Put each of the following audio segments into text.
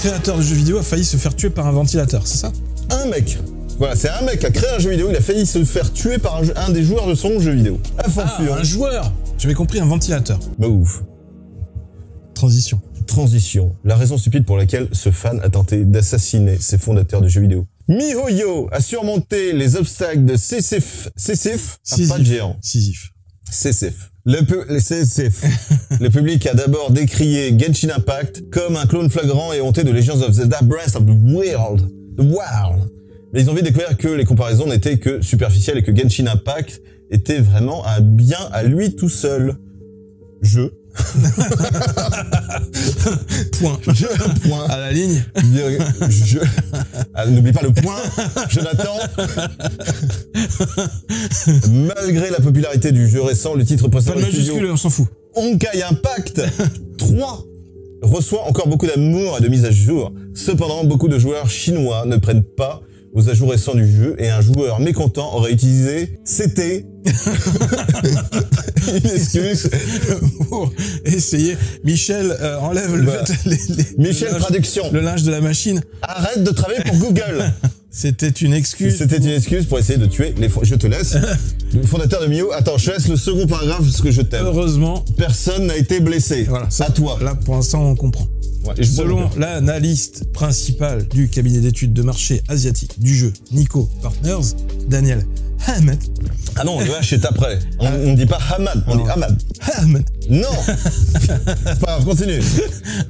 créateur de jeux vidéo a failli se faire tuer par un ventilateur, c'est ça? Un mec. Voilà, c'est un mec qui a créé un jeu vidéo, il a failli se faire tuer par un des joueurs de son jeu vidéo. Un joueur. J'avais compris un ventilateur. Bah ouf. Transition. La raison stupide pour laquelle ce fan a tenté d'assassiner ses fondateurs de jeux vidéo. MiHoYo a surmonté les obstacles de Sisyphe. Pas de géant. Sisyphe. Sisyphe. Le public a d'abord décrié Genshin Impact comme un clone flagrant et honté de Legends of Zelda Breath of the Wild. Mais ils ont vite découvert que les comparaisons n'étaient que superficielles et que Genshin Impact était vraiment un bien à lui tout seul. Point. À la ligne. N'oublie pas le point, Jonathan. Malgré la popularité du jeu récent, le titre précédent du studio, on s'en fout. Honkai Impact 3 reçoit encore beaucoup d'amour et de mise à jour. Cependant, beaucoup de joueurs chinois ne prennent pas aux ajouts récents du jeu et un joueur mécontent aurait utilisé CT une excuse pour essayer. Michel, enlève Michel traduction. Le linge de la machine. Arrête de travailler pour Google. C'était une excuse. Pour essayer de tuer les... Je te laisse. Le fondateur de Mio. Attends, je laisse le second paragraphe parce que je t'aime. Heureusement. Personne n'a été blessé. Voilà, ça, à toi. Là, pour l'instant, on comprend. Ouais, selon l'analyste principal du cabinet d'études de marché asiatique du jeu Nikko Partners, Daniel Hamad. Ah non, le H est après. On ne dit pas Hamad, on dit Hamad. Hamad. Non. Enfin, continue.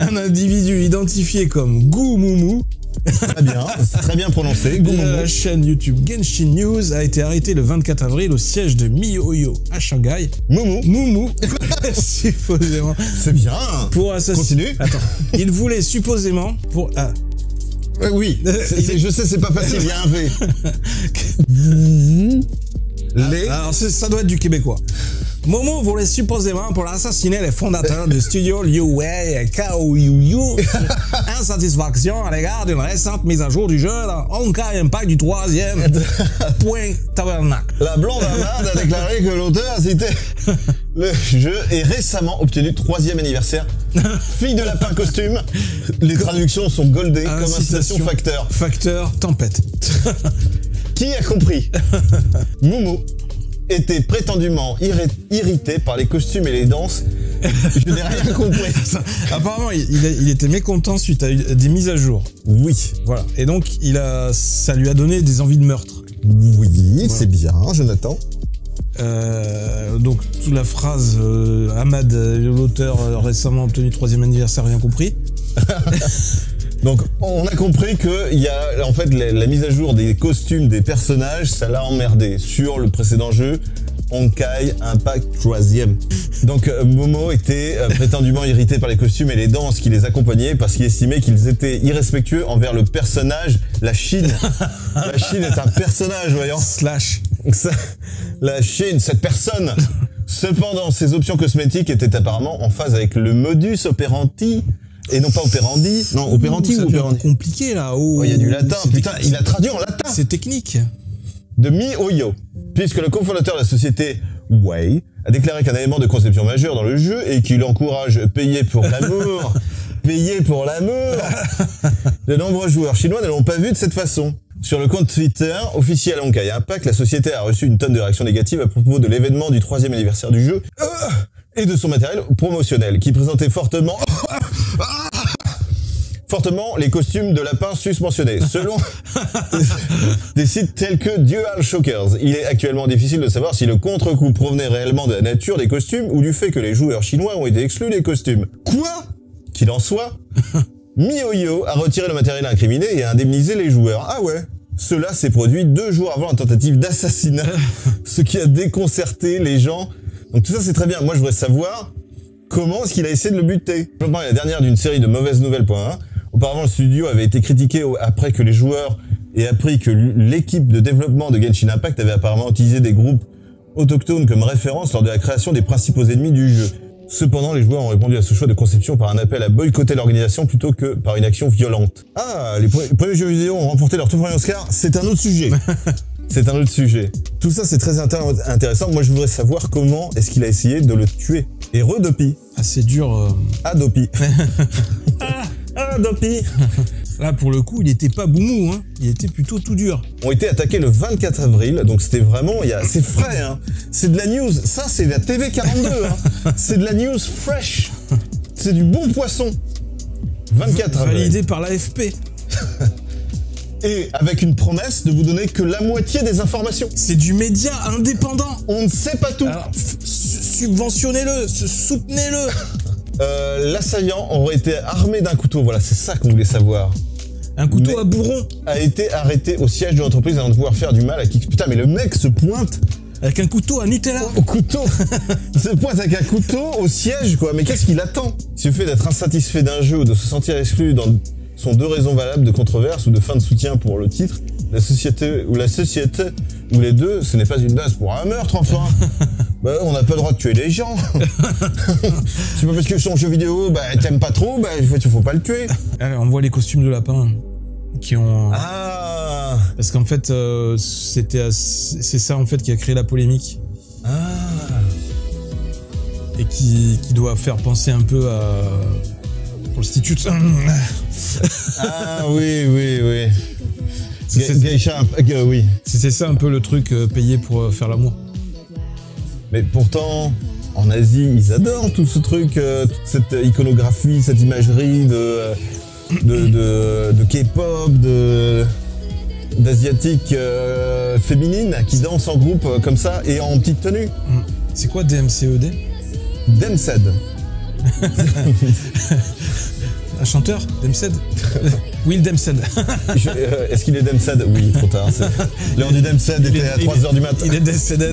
Un individu identifié comme Gumumu. Très bien, c'est très bien prononcé. La chaîne YouTube Genshin News a été arrêtée le 24 avril au siège de MiHoYo à Shanghai. Moumou. Supposément. C'est bien. Pour assassiner. Continue. Attends. Il voulait supposément pour. Oui. Je sais, c'est pas facile. Il y a un V. Alors ça doit être du québécois. Momo voulait supposément pour assassiner les fondateurs du studio Liu Wei et Kao Yu, insatisfaction à l'égard d'une récente mise à jour du jeu dans Honkai Impact du 3e point tabernacle. La blonde Hamad a déclaré que l'auteur a cité le jeu est récemment obtenu 3e anniversaire. Fille de lapin costume. Les traductions sont goldées comme incitation facteur. Facteur tempête. Qui a compris? Momo était prétendument irrité par les costumes et les danses. Je n'ai rien compris. Apparemment, il était mécontent suite à des mises à jour. Oui. Voilà. Et donc, ça lui a donné des envies de meurtre. Oui, voilà. C'est bien, Jonathan. Donc, toute la phrase Hamad, l'auteur récemment obtenu 3e anniversaire, rien compris. Donc, on a compris que il y a, en fait, la mise à jour des costumes des personnages, ça l'a emmerdé sur le précédent jeu, Honkai Impact 3e. Donc, Momo était prétendument irrité par les costumes et les danses qui les accompagnaient parce qu'il estimait qu'ils étaient irrespectueux envers le personnage, la Chine. La Chine est un personnage, voyons. La Chine, cette personne. Cependant, ces options cosmétiques étaient apparemment en phase avec le modus operandi. Et non pas operandi, non, operanti ou operandi. C'est compliqué là. Oh, il y a du latin, putain, il a traduit en latin. C'est technique. De MiHoYo, puisque le cofondateur de la société Wei a déclaré qu'un élément de conception majeur dans le jeu est qu'il encourage payer pour l'amour. Payer pour l'amour. De nombreux joueurs chinois ne l'ont pas vu de cette façon. Sur le compte Twitter officiel Honkai Impact, la société a reçu une tonne de réactions négatives à propos de l'événement du 3e anniversaire du jeu et de son matériel promotionnel, qui présentait fortement les costumes de lapins susmentionnés. Selon des sites tels que Dual Shockers, il est actuellement difficile de savoir si le contre-coup provenait réellement de la nature des costumes ou du fait que les joueurs chinois ont été exclus des costumes. Quoi qu'il en soit, MiHoYo a retiré le matériel incriminé et a indemnisé les joueurs. Ah ouais. Cela s'est produit 2 jours avant la tentative d'assassinat, ce qui a déconcerté les gens. Donc tout ça c'est très bien. Moi je voudrais savoir comment est-ce qu'il a essayé de le buter. Je pense la dernière d'une série de mauvaises nouvelles.1. Auparavant le studio avait été critiqué après que les joueurs aient appris que l'équipe de développement de Genshin Impact avait apparemment utilisé des groupes autochtones comme référence lors de la création des principaux ennemis du jeu. Cependant, les joueurs ont répondu à ce choix de conception par un appel à boycotter l'organisation plutôt que par une action violente. Ah, les premiers jeux vidéo ont remporté leur tout premier Oscar, c'est un autre sujet. C'est un autre sujet. Tout ça, c'est très intéressant. Moi, je voudrais savoir comment est-ce qu'il a essayé de le tuer. Et Redopi. Ah, c'est dur. Adopi. là, Dopey. Là, pour le coup, il était pas boumou, hein. Il était plutôt tout dur. Ont été attaqués le 24 avril, donc c'était vraiment, c'est frais, hein. C'est de la news, ça c'est la TV 42, hein. C'est de la news fresh. C'est du bon poisson. 24 avril. Validé par l'AFP. Et avec une promesse de vous donner que la moitié des informations. C'est du média indépendant. On ne sait pas tout. Alors, subventionnez-le, soutenez-le. L'assaillant aurait été armé d'un couteau, voilà, c'est ça qu'on voulait savoir. Un couteau à bourron. A été arrêté au siège de l'entreprise avant de pouvoir faire du mal à qui... Putain, mais le mec se pointe avec un couteau à Nutella. Au couteau. Il se pointe avec un couteau au siège, quoi. Mais qu'est-ce qu'il attend? Il suffit d'être insatisfait d'un jeu ou de se sentir exclu sont deux raisons valables de controverse ou de fin de soutien pour le titre. La société ou les deux, ce n'est pas une base pour un meurtre, enfin. Bah, on n'a pas le droit de tuer les gens. C'est pas parce que son jeu vidéo, bah, t'aimes pas trop, bah, il faut pas le tuer. Allez, on voit les costumes de lapin qui ont... Ah. Parce qu'en fait, c'est ça en fait qui a créé la polémique. Ah. Et qui doit faire penser un peu à prostitute. Ah oui. Geisha, oui. C'était ça un peu le truc payé pour faire l'amour. Mais pourtant, en Asie, ils adorent tout ce truc, toute cette iconographie, cette imagerie de K-pop, d'asiatiques féminines qui dansent en groupe comme ça et en petite tenue. C'est quoi DMCED? Demsed. Un chanteur? Demsed? Will Demsed. Est-ce qu'il est Demsed? Oui, trop tard. L'heure du Demsed était à 3h du matin. Il est décédé.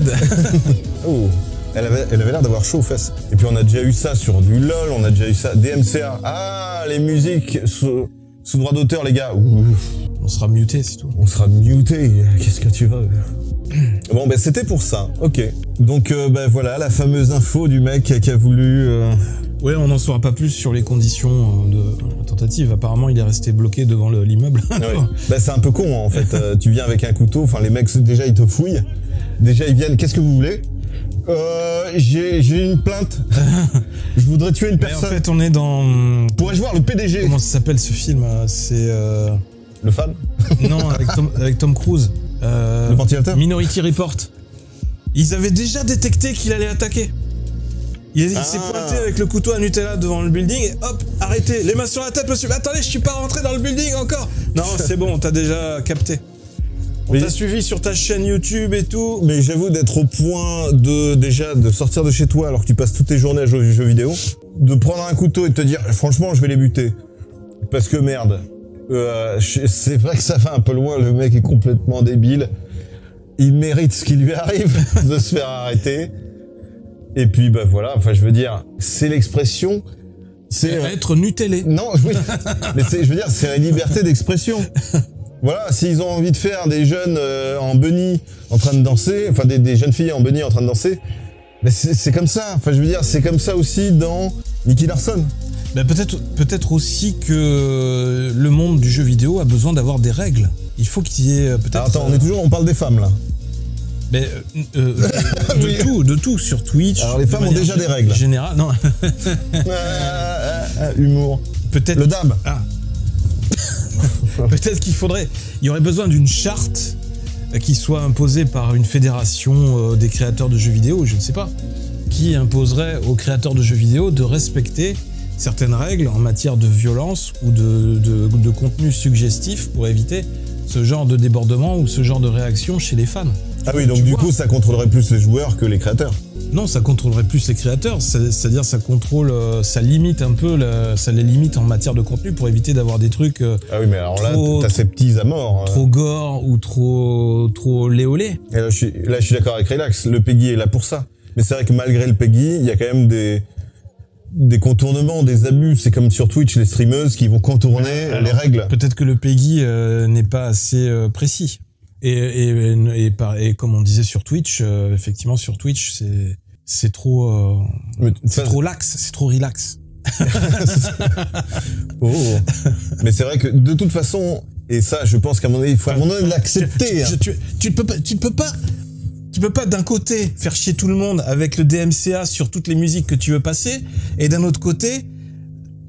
Oh, elle avait l'air d'avoir chaud aux fesses. Et puis on a déjà eu ça sur du LOL, on a déjà eu ça. DMCA. Ah, les musiques sous droit d'auteur, les gars. Ouf. On sera muté, c'est tout. On sera muté. Qu'est-ce que tu veux? Bon, ben c'était pour ça. Ok. Donc, ben voilà, la fameuse info du mec qui a voulu... Ouais, on n'en saura pas plus sur les conditions de la tentative. Apparemment, il est resté bloqué devant l'immeuble. Ouais. Bah, c'est un peu con, en fait. Tu viens avec un couteau, enfin, les mecs, déjà, ils te fouillent. Déjà, ils viennent, qu'est-ce que vous voulez? J'ai une plainte. Je voudrais tuer une personne. Mais en fait, on est dans... Pourrais-je voir le PDG? Comment ça s'appelle ce film? C'est... Le fan? Non, avec Tom Cruise. Le ventilateur? Minority Report. Ils avaient déjà détecté qu'il allait attaquer. Il s'est pointé avec le couteau à Nutella devant le building et hop, arrêtez, les mains sur la tête, monsieur. Mais attendez, je suis pas rentré dans le building encore. Non, c'est bon, on t'a déjà capté. On t'a suivi sur ta chaîne YouTube et tout. Mais j'avoue d'être au point de sortir de chez toi alors que tu passes toutes tes journées à jouer aux jeux vidéo, de prendre un couteau et de te dire franchement je vais les buter. Parce que merde. C'est vrai que ça va un peu loin, le mec est complètement débile. Il mérite ce qui lui arrive de se faire arrêter. Et puis bah voilà, enfin je veux dire, c'est l'expression, c'est être nutellé. Non, oui, mais je veux dire, c'est la liberté d'expression. Voilà, s'ils ont envie de faire des jeunes en bunny en train de danser, enfin des jeunes filles en bunny en train de danser, mais c'est comme ça. Enfin je veux dire, c'est comme ça aussi dans Nicky Larson. Ben peut-être aussi que le monde du jeu vidéo a besoin d'avoir des règles. Il faut qu'il y ait peut-être... Attends, on parle des femmes là. Mais de tout sur Twitch. Alors les femmes ont déjà des règles. Général, non. Humour. Peut-être. Le dab. Ah. Peut-être il y aurait besoin d'une charte qui soit imposée par une fédération des créateurs de jeux vidéo, je ne sais pas, qui imposerait aux créateurs de jeux vidéo de respecter certaines règles en matière de violence ou de contenu suggestif pour éviter ce genre de débordement ou ce genre de réaction chez les fans. Ah oui, donc du coup, ça contrôlerait plus les joueurs que les créateurs. Non, ça contrôlerait plus les créateurs, c'est-à-dire ça limite un peu, ça les limite en matière de contenu pour éviter d'avoir des trucs ah oui, mais alors là, t'as ces petits à mort. Trop gore ou trop léolé. Et là, je suis d'accord avec Relax, le PEGI est là pour ça. Mais c'est vrai que malgré le PEGI, il y a quand même des contournements, des abus. C'est comme sur Twitch, les streameuses qui vont contourner les règles. Peut-être que le PEGI n'est pas assez précis. Et comme on disait sur Twitch, effectivement sur Twitch, c'est trop lax, c'est trop relax. Oh. Mais c'est vrai que de toute façon, et ça, je pense qu'à un moment donné, il faut à un moment donné l'accepter. Tu peux pas d'un côté faire chier tout le monde avec le DMCA sur toutes les musiques que tu veux passer, et d'un autre côté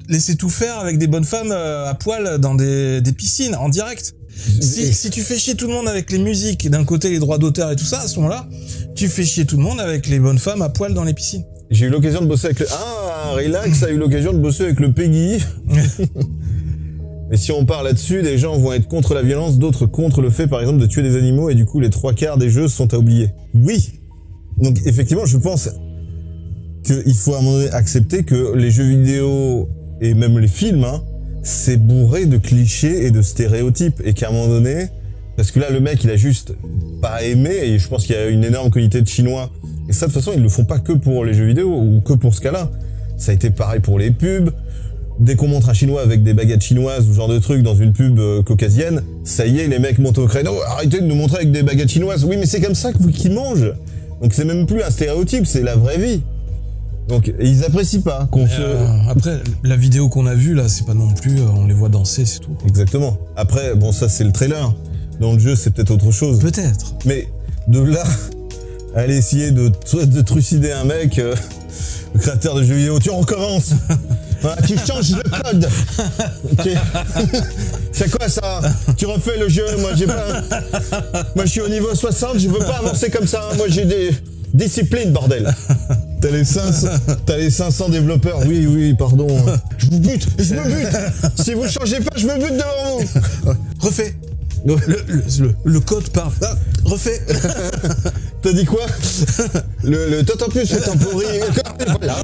laisser tout faire avec des bonnes femmes à poil dans des piscines en direct. Si tu fais chier tout le monde avec les musiques, d'un côté les droits d'auteur et tout ça, à ce moment-là, tu fais chier tout le monde avec les bonnes femmes à poil dans les piscines. J'ai eu l'occasion de bosser avec le... Ah, Relax a eu l'occasion de bosser avec le Peggy. Mais si on parle là-dessus, des gens vont être contre la violence, d'autres contre le fait, par exemple, de tuer des animaux, et du coup, les 3/4 des jeux sont à oublier. Oui. Donc, effectivement, je pense qu'il faut à un moment donné accepter que les jeux vidéo, et même les films, hein, c'est bourré de clichés et de stéréotypes, et qu'à un moment donné, parce que là, le mec, il a juste pas aimé, et je pense qu'il y a une énorme communauté de Chinois, et ça, de toute façon, ils le font pas que pour les jeux vidéo, ou que pour ce cas-là. Ça a été pareil pour les pubs. Dès qu'on montre un Chinois avec des baguettes chinoises ou ce genre de truc dans une pub caucasienne, ça y est, les mecs montent au créneau, arrêtez de nous montrer avec des baguettes chinoises. Oui, mais c'est comme ça qu'ils mangent. Donc c'est même plus un stéréotype, c'est la vraie vie. Donc ils apprécient pas qu'on se... Après, la vidéo qu'on a vue là, c'est pas non plus, on les voit danser, c'est tout, quoi. Exactement. Après, bon, ça c'est le trailer. Dans le jeu, c'est peut-être autre chose. Peut-être. Mais de là à aller essayer de trucider un mec, le créateur de jeux vidéo, tu recommences. Voilà, tu changes le code. Okay. C'est quoi ça? Tu refais le jeu, moi j'ai pas... Moi je suis au niveau 60, je veux pas avancer comme ça. Moi j'ai des disciplines, bordel. T'as les 500 développeurs. Oui, pardon. Je vous bute, je me bute. Si vous changez pas, je me bute devant vous. Refais. Le code part. Ah, refais. T'as dit quoi? Le Totopus fait temporil. Voilà.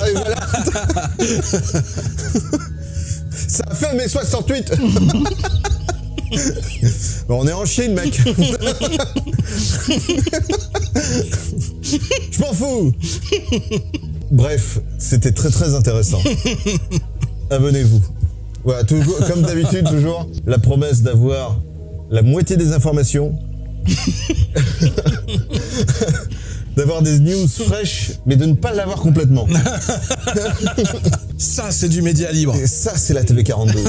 Ça a fait mes 68. Bon, on est en Chine, mec. Je m'en fous. Bref, c'était très très intéressant. Abonnez-vous. Voilà, toujours, comme d'habitude, toujours la promesse d'avoir la moitié des informations. D'avoir des news fraîches, mais de ne pas l'avoir complètement. Ça, c'est du média libre. Et ça, c'est la TV 42.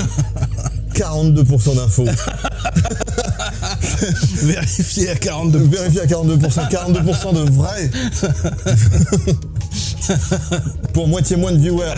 42% d'infos. Vérifié à 42%. Vérifié à 42%. 42% de vrai. Pour moitié moins de viewers.